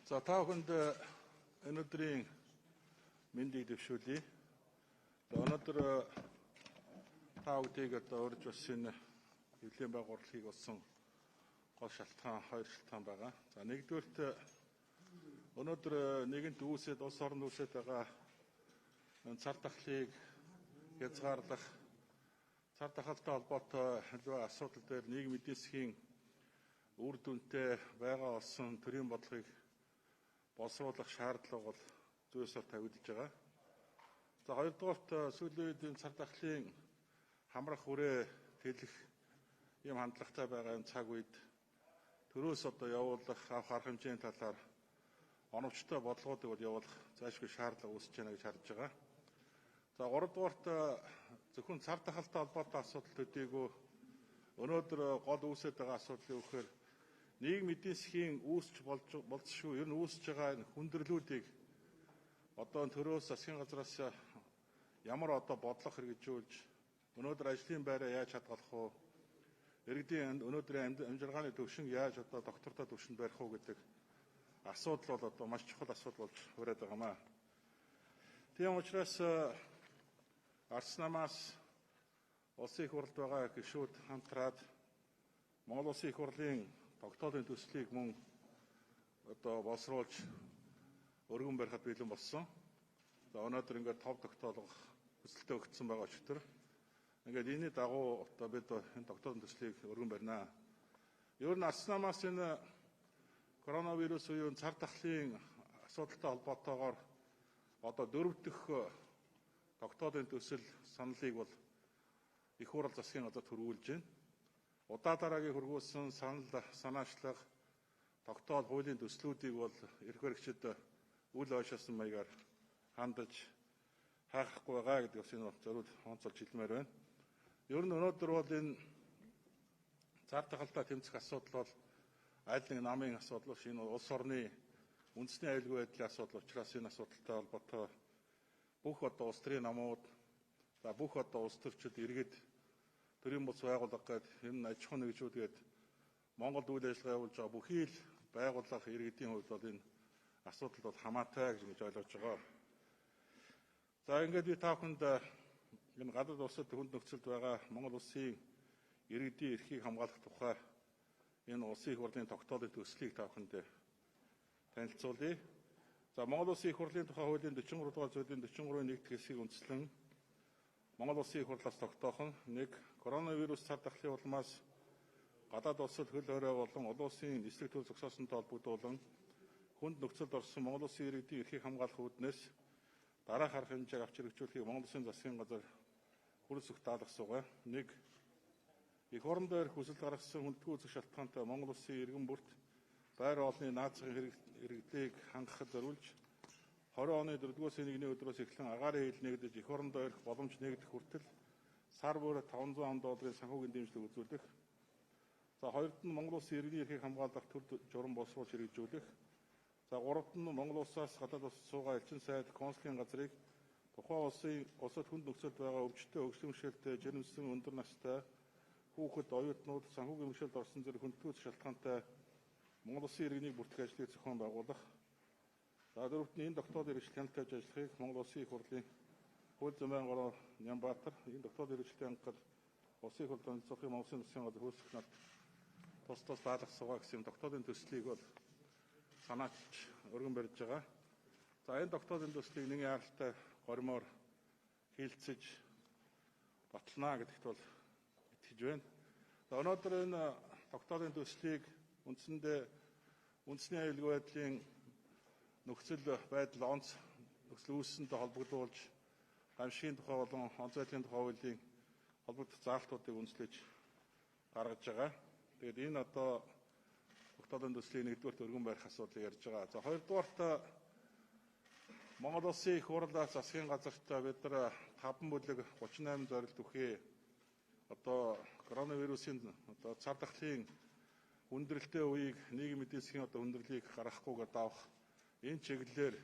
За та бүхэнд өнөөдрийн мэндийг дэвшүүлье. Өнөөдөр та бүдгийг урьж бас энэ хэвлэлийн байгууллагыг болсон гол шалтгаан, хоёр шалтгаан байгаа. За нэгдүгээрт өнөөдөр нэгэнт үүсэт, улс орнд үүсэт байгаа цар тахлыг хязгаарлах, цар тахалтай холбоотой асуудал дээр нийгмийн эдийн засгийн үр дүнтэй байгаа болсон төрийн бодлогыг боловсруулах шаардлага бол зүйсээр тавигдж байгаа. За хоёрдугаарт сүүлийн үед энэ цар тахлын хамрах хүрээ тэлэх ийм хандлагатай байгаа энэ цаг үед төрөөс явуулах авах арга хэмжээний талаар оновчтой бодлогуудыг явуулах зайлшгүй шаардлага үүсэж байна гэж харж байгаа. За гуравдугаарт зөвхөн цар тахалтай холбоотой асуудал төдийгүй өнөөдөр гол үүсэж байгаа асуудал юу гэхээр нийгмийн эдийн засгийн үүсч болцшгүй ер нь үүсэж байгаа хүндрэлүүдийг төрөөс засгийн газраас ямар бодлого хэрэгжүүлж өнөөдөр ажлын байраа яаж хадгалах вэ? Иргэдийн өнөөдрийн амжиргааны төвшин яаж доктортой төвшөнд барих уу гэдэг асуудал бол маш чухал асуудал болж хүрээд байгаамаа. Тийм учраас Арс намаас улсын их хурлд байгаа гишүүд хамтраад Монгол улсын их хурлын тогтоолын төслийг мөн боловсруулж өргөн барихад бэлэн болсон. За өнөөдөр ингээд тов тогтоолох хүсэлтэд өгсөн байгаа өчтөр. Ингээд энэний дагуу бид энэ тогтоолын төслийг өргөн барина. Ер нь Арс намаас энэ коронавирус үеийн цар тахлын асуудалтай холбоотойгоор дөрөв дэх тогтоолын төсөл саналыг бол их хурл засгийн газар төрүүлж байна. Удаа дараагийн хургуулсан санаачлага тогтоол хуулийн төслүүдийг бол эрх баригчид үл ойшоосон маягаар хандаж хаахахгүй байгаа гэдэг бас энэ зориуд онцолж хэлмээр байна. Ер нь өнөөдөр бол энэ цар тахалтай тэмцэх асуудал бол аль нэг намын асуудал биш, энэ улс орны үндэсний аюулгүй байдлын асуудал учраас энэ асуудалтай холбоотой бүх улс төрийн намууд, бүх улс төрчид иргэд төрийн бус байгууллага гэдэг энэ аж ахуйн нэгжүүд гэдэг Монголд үйл ажиллагаа явуулж байгаа бүхий л байгууллага иргэдийн хувьд бол энэ асуудал бол хамаатай гэж ойлгож байгаа. За ингээд би та бүхэнд энэ гадаад улсад хүнд нөхцөлд байгаа Монгол улсын иргэдийн эрхийг хамгаалах тухай энэ улсын их хурлын тогтоолын төслийг та бүхэнд танилцуулъя. За Монгол улсын их хурлын тухай хуулийн 43 дугаар зүйлийн 43-ийн 1-р хэсгийг үндэслэн Монгол улсын их хурлаас тогтоохон 1. Коронавирус цар тахлын улмаас гадаад улсад хөл хорой болон олон улсын нислэг төл зогсоосонтой холбогдуулан хүнд нөхцөлд орсон Монгол улсын иргэдийн эрхийг хамгаалах үүднээс дараах арга хэмжээг авч хэрэгжүүлэхийг Монгол улсын засгийн газар хүрэлцэх даалгасуугаа. 1. Их орон дээр хүсэл гаргасан хүндгүй үзэх шалтгаантай Монгол улсын иргэн бүрт байр олны наацхийн хэрэглээг хангахад зориулж 20 оны 4-р сарын 1-ний өдрөөс эхлэн агаарын хил нэгдэж их орон дээрх боломж нэгдэх хүртэл сар бүр $500 санхүүгийн дэмжлэг үзүүлэх. За 2-д нь Монгол улсын иргэдийн эрхийг хамгаалах төр журам боловсруулж хэрэгжүүлэх. За 3-д нь Монгол улсаас гадаад улсад суугаа элчин сайд консулын газрыг тухайн улсад хүнд нөхцөлд байгаа өвчтөе, өгшлөмшөлтэй, жирэмсэн, өндөр настай хүүхэд, оюутнууд, санхүүгийн бэрхшээлд орсон зэрэг хүндгүй шалтгаантай Монгол улсын иргэнийг бүртгэх ажлыг зохион байгуулах. За 4-т нь энэ тогтоолын хэрэгжил хяналттай ажиллахыг Монгол улсын их хурлын хууль зүйн байнгын гараа Нямбаатар энэ тогтоолын хэрэгжилтэй хангахад улсын их хурлын онцлогын Монгол улсын засгийн газар хөөцөх над тус даалгасуугаа гэсэн тогтоолын төслийг бол санаачилж өргөн барьж байгаа. За энэ тогтоолын төслийг нэгэн яралтай горимоор хилцэж батлана гэдэгт бол итгэж байна. За өнөөдөр энэ тогтоолын төслийг үндсэндээ үндэсний аюулгүй байдлын нөхцөл байдал онц нөхцөл үүссэнтэй холбогдуулж гамшигын тухай болон онц байдлын тухай хуулийн холбогдох заалтуудыг үндэслэж гаргаж байгаа. Тэгээд энэ тогтоолын төслийн 1-р өргөн барих асуудлыг ярьж байгаа. За 2-дугаарт Монгол улсын их хурлаас засгийн газарт бид нар 5 бүлэг 38 зорилт өгье. Коронавирусын цар тахлын хүндрэлтэй үеийг нийгмийн эдийн засгийн хүндрэлийг гаргахгүйгээр давах энэ чиглэлээр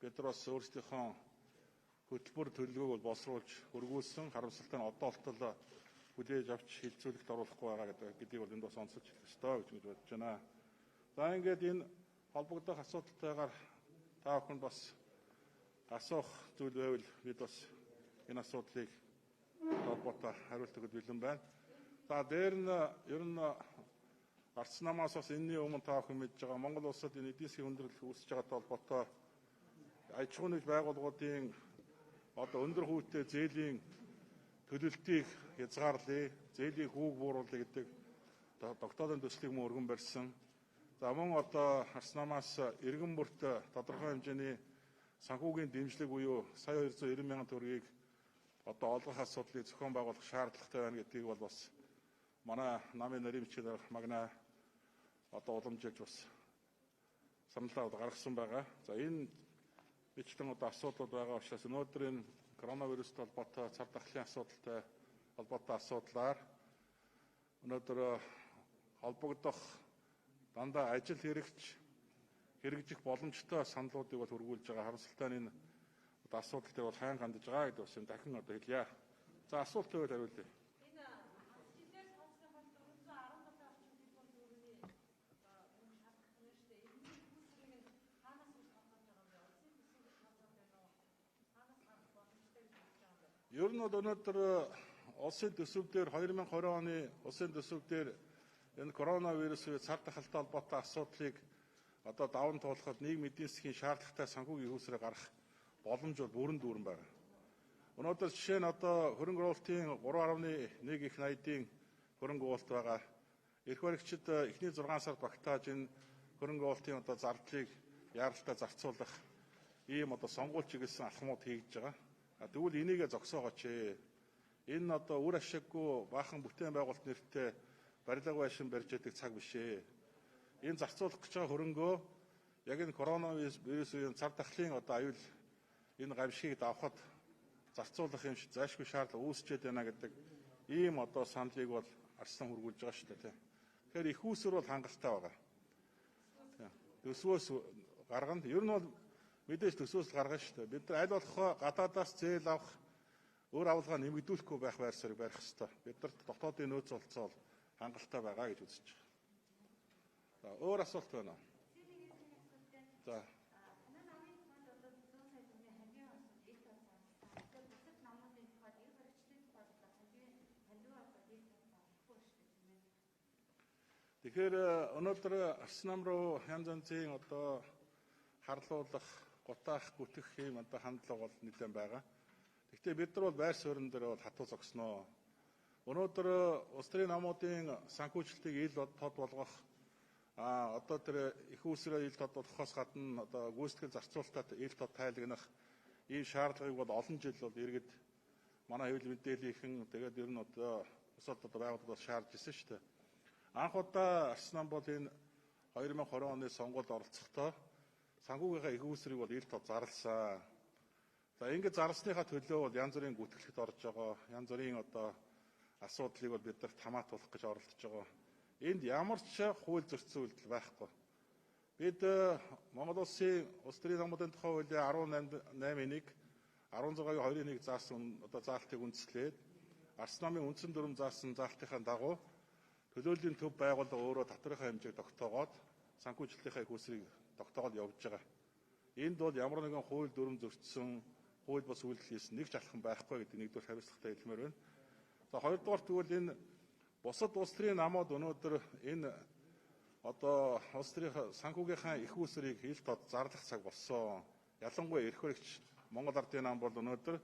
бид нар бас өөрсдийнхөө хөтөлбөр төлөвлөгөөг боловсруулж хөргүүлсэн харамсалтай нь олтол хүлээж авч хилцүүлэгт оруулахгүй байгаа гэдгийг бол энд бас онцолж хэлэх ёстой гэж бодож байна. За ингээд энэ холбогдох асуудалтайгаар та бүхэнд бас асуух зүйл байвал бид бас энэ асуудлыг холбоотой хариулт өгөх бэлэн байна. За дээр нь ер нь арц намаас бас энэний өмнө та бүхэн мэдж байгаа Монгол улсад энэ эдийн засгийн хүндрэл үүсэж байгаатай холбоотой аж ахуйн нэгж байгууллагуудын одоо өндөр хүүтэй зээлийн төлөлтийг хязгаарлая, зээлийн хүүг бууруулъя гэдэг тогтоолын төслийг мөн өргөн барьсан. За мөн одоо арц намаас иргэн бүрт тодорхой хэмжээний санхүүгийн дэмжлэг буюу сая 290 мянган төгрөгийг одоо олгох асуудлыг зохион байгуулах шаардлагатай байна гэдгийг бол бас манай намын нарийн бичгээр магнаа одоо уламжилж бас саналаа гаргасан байгаа. За энэ бичлэн одоо асуудлууд байгаа учраас өнөөдөр энэ коронавирустай холбоотой цар тахлын асуудалтай холбоотой асуудлаар өнөөдөр холбогдох дандаа ажил хэрэгжих боломжтой саналуудыг бол хөргүүлж байгаа. Харамсалтай нь энэ асуудал дээр бол хайн хандж байгаа гэдэг бас дахин одоо хэлье. За асуулт өгөөд хариулъя. Ер нь өнөөдөр улсын төсөв дээр 2020 оны улсын төсөв дээр энэ коронавирусын цар тахалтай холбоотой асуудлыг одоо даван туулахад нийгмийн эдийн засгийн шаардлагатай санхүүгийн хөөсрөө гарах боломж бол бүрэн дүүрэн байна. Өнөөдөр жишээ нь одоо хөрөнгө оруулалтын 3.1 их найдын хөрөнгө оруулалт байгаа. Эрх баригчид эхний 6 сард багтааж энэ хөрөнгө оруулалтын одоо зардлыг яаралтай зарцуулах ийм одоо сонгуульч чиглэсэн алхмууд хийж байгаа. Тэгвэл энийгээ зогсоогооч. Энэ одоо үр ашиггүй баахан бүтээн байгуулалт нэртэй барилга байшин барьж яадаг цаг биш ээ. Энэ зарцуулах гэж байгаа хөрөнгөө яг энэ коронавирусын цар тахлын одоо аюул энэ гамшигыг давхад зарцуулах юм шиг зайлшгүй шаардлага үүсчээд байна гэдэг ийм одоо саналыг бол арслан хургуулж байгаа шүү дээ. Тэгэхээр их усүр бол хангалттай байгаа. Төсвөөс гаргана. Ер нь бол мэдээж төсвөөс гаргана шүү дээ. Бид нар аль болох гадаадаас зээл авах өөр авалгаа нэмэгдүүлэхгүй байх байр суурийг барих ёстой. Бидэрт дотоодын нөөц болцоо хангалттай байгаа гэж үзэж байна. За өөр асуулт байна уу? За. Тэгэхээр өнөөдөр арц нам руу янз янзын одоо харлуулах, гутаах, гүтэх юм одоо хандлага бол нэлээд байгаа. Гэхдээ бид нар бол байр суурин дээр бол хатуу зогсноо. Өнөөдөр улс төрийн намуудын санхүүжилтийг ил тод болгох одоо тэр их усрээ ил тод болгохоос гадна одоо гүйцэтгэл зарцуулалтад ил тод тайлагнах ийм шаардлагыг бол олон жил бол иргэд манай хэвлэл мэдээллийнхэн тэгээд ер нь одоо усад одоо байгууллагууд шаардж ирсэн шүү дээ. Анх удаа арц нам бол энэ 2020 оны сонгуульд оролцохдоо санхүүгийнхаа их усрыг бол ил тод зарласан. За ингэж зарлсныхаа төлөө бол янз бүрийн гүтгэлэд орж байгаа, янз бүрийн одоо асуудлыг бол бид нарт хамаатуулах гэж оролдож байгаа. Энд ямар ч хууль зөрчсөн үйлдэл байхгүй. Бид Монгол улсын улс төрийн намуудын тухай хуулийн 18.1, 16.2-1 заасан одоо заалтыг үндэслээд арц намын үндсэн дүрм заасан заалтынхаа дагуу төлөөллийн төв байгууллага өөрөө татврынхаа хэмжээг тогтоогоод санхүүжилтийнхаа их усрыг тогтоогоод явж байгаа. Энд бол ямар нэгэн хууль дүрм зөрчсөн, хууль бус үйлдэл хийсэн нэг ч алхам байхгүй гэдэг нэгдүгээр хариуцлагатай хэлмээр байна. За хоёрдугаар тэгвэл энэ бусад улс төрийн намууд өнөөдөр энэ одоо улс төрийн санхүүгийнхаа их усрыг ил тод зарлах цаг болсон. Ялангуяа эрх баригч Монгол Ардын нам бол өнөөдөр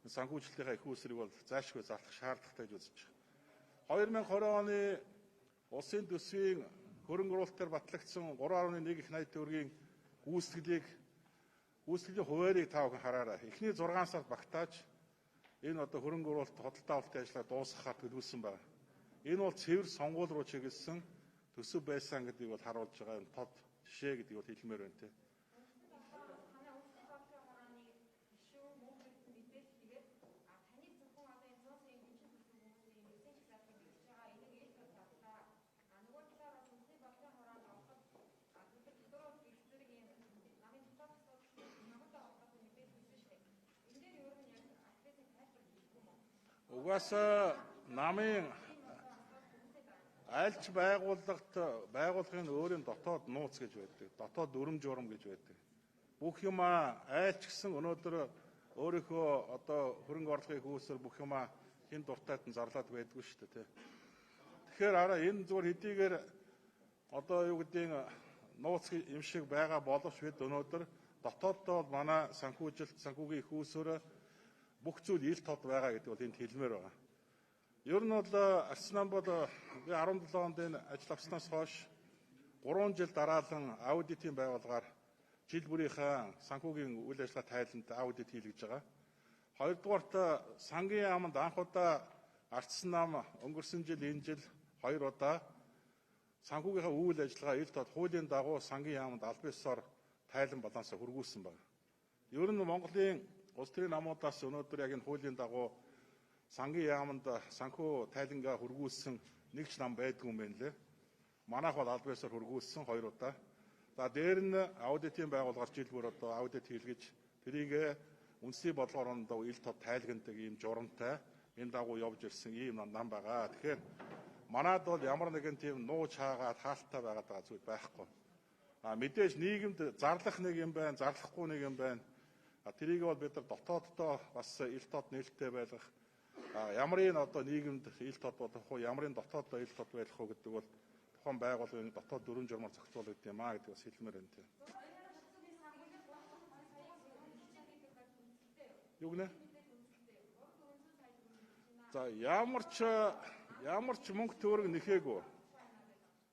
санхүүжилтийнхаа их усрыг бол зайлшгүй зарлах шаардлагатай гэж үзэж байна. 2020 оны улсын төсвийн хөрөнгө оруулалтаар батлагдсан 3.1 их найт төгрөгийн гүйцэтгэлийн хуваарийг та бүхэн хараарай. Эхний 6 сард багтааж энэ одоо хөрөнгө оруулалт хөдөлთა авалтын ажлаа дуусгахаар төлөвлөсөн байна. Энэ бол цэвэр сонгуул руу чиглэсэн төсөв байсан гэдгийг бол харуулж байгаа энэ тод жишээ гэдгийг бол хэлмээр байна те. Угаасаа намын айлч байгууллагын өөрийн дотоод нууц гэж байдаг. Дотоод дүрм журам гэж байдаг. Бүх юмаа айлч гэсэн өнөөдөр өөрийнхөө одоо хөрөнгө орлогын хөөсөөр бүх юмаа хин дуртайд нь зарлаад байдгүй шүү дээ. Тэгэхээр араа энэ зүгээр хэдийгээр одоо юу гэдгийг нууц юм шиг байгаа боловч бид өнөөдөр дотооддоо манай санхүүгийн хөөсөөр бүх зүйл ил тод байгаа гэдэг бол энд хэлмээр байгаа. Ер нь бол арчнан бол би 17 онд энэ ажил авснаас хойш 3 жил дараалан аудитын байгууллагаар жил бүрийнхээ санхүүгийн үйл ажиллагаа тайланд аудит хийлгэж байгаа. Хоёрдугаарт сангийн яамд анх удаа ардсан нам өнгөрсөн жил энэ жил 2 удаа санхүүгийнхаа үйл ажиллагаа ил тод хуулийн дагуу сангийн яамд аль биесээр тайлан балансаа хөргүүлсэн байна. Ер нь Монголын улс төрийн намуудаас өнөөдөр яг энэ хуулийн дагуу сангийн яамд санхүү тайлангаа хөргүүлсэн нэг ч нам байдгүй юм байна лээ. Манайх бол аль биесээр хөргүүлсэн 2 удаа. За дээр нь аудитын байгууллагаар жил бүр одоо аудит хийлгэж тэрийг үндэсний бодлогоор одоо ил тод тайлгандаг ийм журамтай энэ дагуу явж ирсэн ийм нам байгаа. Тэгэхээр манайд бол ямар нэгэн тийм нууж хаагаад хаалттай байгаа зүйл байхгүй. Мэдээж нийгэмд зарлах нэг юм байна, зарлахгүй нэг юм байна. Тэрийг бол бид нар дотооддоо бас ил тод нээлттэй байлгах. Ямрын одоо нийгэмд ил тод болох уу, ямрын дотооддоо ил тод байх уу гэдэг бол тухайн байгууллагын дотоод дүрм журмаар зохицуулагдсан юм аа гэдэг бас хэлмээр байна тийм. Юу гэнэ? За ямар ч мөнгө төгрөг нэхээгүй.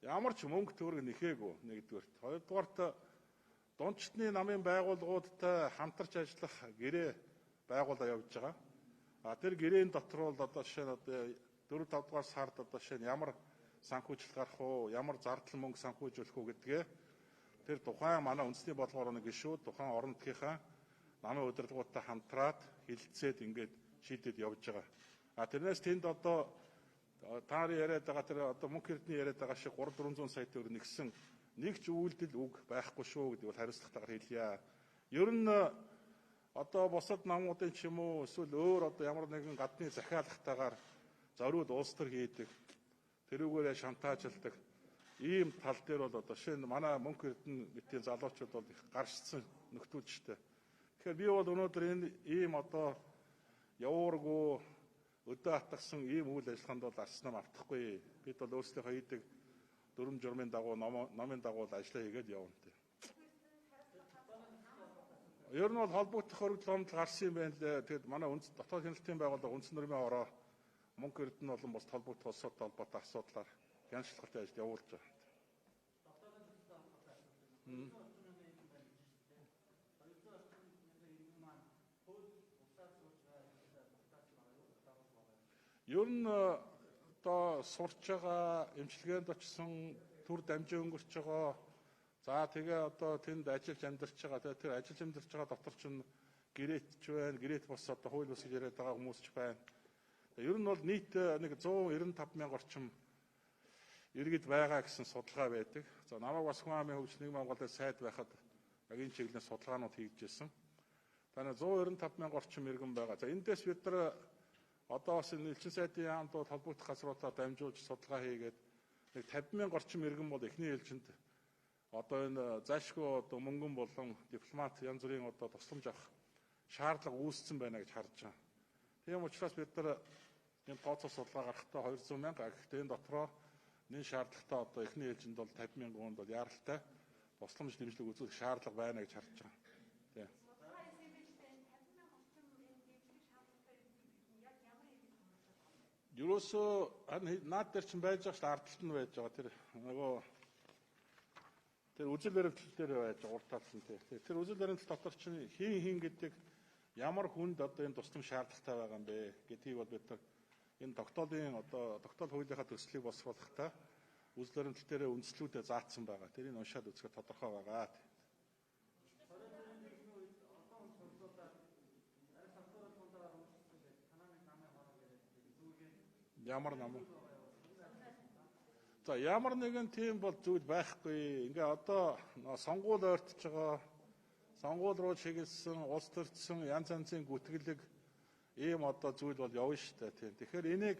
Ямар ч мөнгө төгрөг нэхээгүй нэгдүгээрт. Хоёрдугаарт дундчтны намын байгууллагуудтай хамтарч ажиллах гэрээ байгуулаа явж байгаа. Тэр гэрээн дотор бол одоо жишээ нь одоо 4-5 дугаар сард одоо жишээ нь ямар санхүүжилт гарах уу, ямар зардал мөнгө санхүүжүүлэх үү гэдгээ тэр тухайн манай үндэсний бодлогоор нэг гишүүд тухайн орон нутгийнхаа намын удирдлагуудтай хамтраад хилцээд ингээд шийдэд явж байгаа. Тэрнээс тэнд одоо таарын яриад байгаа тэр одоо мөнгө эрдэнэ яриад байгаа шиг 300-400 сая төгрөг нэгсэн нэг ч үйлдэл үг байхгүй шүү гэдэг бол хариуцлагатайгаар хэлье. Ер нь одоо бусад намуудын ч юм уу эсвэл өөр одоо ямар нэгэн гадны захиалгатайгаар зориуд улс төр хийдэг, тэрүүгээрээ шантаажладаг ийм тал дээр бол одоо жишээ нь манай мөнгө эрдэнэ битийн залуучууд бол их гаршсан нөхдүүд штэ. Тэгэхээр би бол өнөөдөр энэ ийм одоо явуургүй өдөө атгсан ийм үйл ажиллагаанд бол арчнаа автахгүй. Бид бол өөрсдийнхөө хийдэг дүрм журмын дагуу номын дагуу ажиллаа хийгээд явна тий. Ер нь бол холбогдох хөрөнгөлөмд гарсан юм байна лээ. Тэгэд манай дотоод хяналтын байгууллага үндсэн нормын ороо мөнгө эрдэнэ болон бус холбогдох улсуудтай холбоотой асуудлаар хяналтын ажил явуулж байгаа. Ер нь одоо сурч байгаа, эмчилгээнд очсон, төр дамжин өнгөрч байгаа. За тэгээ одоо тэнд ажиллаж амьдарч байгаа. Тэр ажиллаж амьдарч байгаа дотор ч гэрээч байна, гэрээт бос одоо хууль бус яриад байгаа хүмүүс ч байна. Ер нь бол нийт нэг 195 мянга орчим иргэд байгаа гэсэн судалгаа байдаг. За намайг бас хүн амын хөгжил нийгмийн хамгаалалтын сайд байхад яг энэ чиглэлээр судалгаанууд хийжсэн. Танай 195 мянга орчим иргэн байгаа. За эндээс бид нар одоо бас энэ элчин сайдын яамд холбогдох газруудаар дамжуулж судалгаа хийгээд нэг 50 мянга орчим иргэн бол эхний ээлжинд одоо энэ зайлшгүй одоо мөнгөн болон дипломат янз бүрийн одоо тусламж авах шаардлага үүссэн байна гэж харж байгаа. Тийм учраас бид нар энэ тооцоо судалгаа гаргахтаа 200 мянга. Гэхдээ энэ дотроо нэн шаардлагатай одоо эхний ээлжинд бол 50 мянган хүнд бол яаралтай тусламж дэмжлэг үзүүлэх шаардлага байна гэж харж байгаа. Тийм. Юусоо наад дээр чинь байж байгаа шүү дээ, ардталт нь байж байгаа. Тэр нөгөө тэр үзэл баримтлал дээр байж байгаа урт талс нь тийм. Тэр үзэл баримтлал дотор чинь хин гэдэг ямар хүнд одоо энэ тусламж шаардлагатай байгаа юм бэ гэдгийг бол бид нар энэ тогтоолын одоо тогтоол хуулийнхаа төслийг босруулахдаа үзэл баримтлал дээр үндслүүдэд заасан байгаа. Тэрийг уншаад үзэхэд тодорхой байгаа. Ямар нам? За ямар нэгэн тийм бол зүйл байхгүй. Ингээ одоо сонгуул ойртож байгаа, сонгуул руу чиглэсэн, улс төрчсөн янз янзын гүтгэлэг ийм одоо зүйл бол явна шүү дээ. Тийм. Тэгэхээр энийг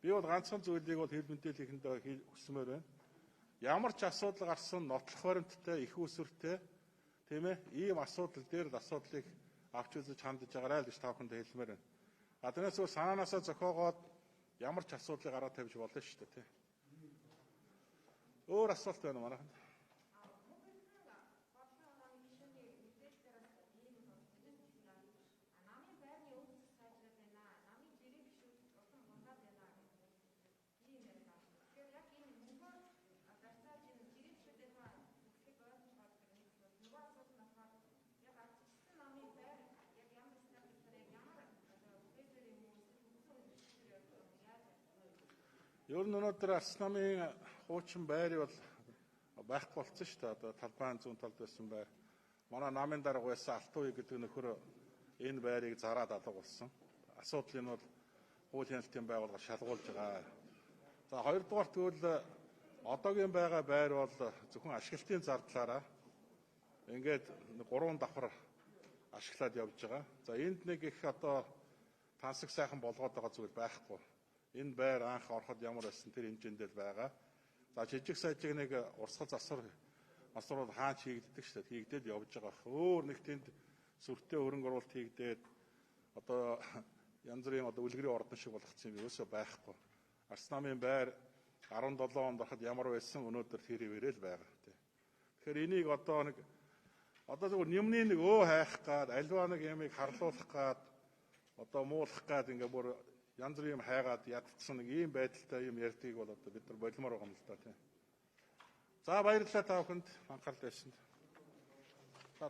Би бол ганцхан зүйлийг бол хэл мэдээллийнхэндээ хүсмээр байна. Ямар ч асуудал гарсан нотлох баримттай, их усвэртэй тийм ээ ийм асуудал дээр л асуудлыг авч үзэж хандж байгаарай л гэж та бүхэнд хэлмээр байна. Аднаас өөр санаанаасаа зохиогоод ямар ч асуудлыг гараад тавьж болно шүү дээ тий. Өөр асуулт байна уу манайханд? Ер нь өнөөдөр Арс намын хуучин байр бол байхгүй болсон шүү дээ. Одоо талбайн зүүн талд байсан байр. Манай намын дарга байсан Алтууи гэдэг нөхөр энэ байрыг зараад алга болсон. Асуудал нь бол хууль хяналтын байгууллага шалгуулж байгаа. За хоёрдугаар тэгвэл одоогийн байгаа байр бол зөвхөн ашиглалтын зардлаараа ингээд 3 давхар ашиглаад явж байгаа. За энд нэг их одоо тансаг сайхан болгоод байгаа зүйл байхгүй. Энэ байр анх ороход ямар байсан тэр хэмжээндээ байгаа. За жижиг сажиг нэг урсгал засвар бол хаач хийгддэг шүү дээ. Хийгдээд явж байгаа. Өөр нэг тэнд сүртэй хөрөнгө оруулалт хийгдээд одоо янз бүрийн одоо үлгэрийн ордон шиг болгоцсон юм ерөөсөй байхгүй. Арс намын байр 17 онд ороход ямар байсан өнөөдөр тэр хിവэрэл байгаа. Тэгэхээр энийг одоо зөвхөн нэмний нэг хайх гад альва нэг ямыг харлуулах гад одоо муулах гад ингээ бүр янз бүрийн юм хайгаад ядцсан нэг ийм байдалтай юм ярьдгийг бол одоо бид нар болимоор байгаа юм л да тийм. За баярлалаа та бүхэнд анхаарал тавьсанд.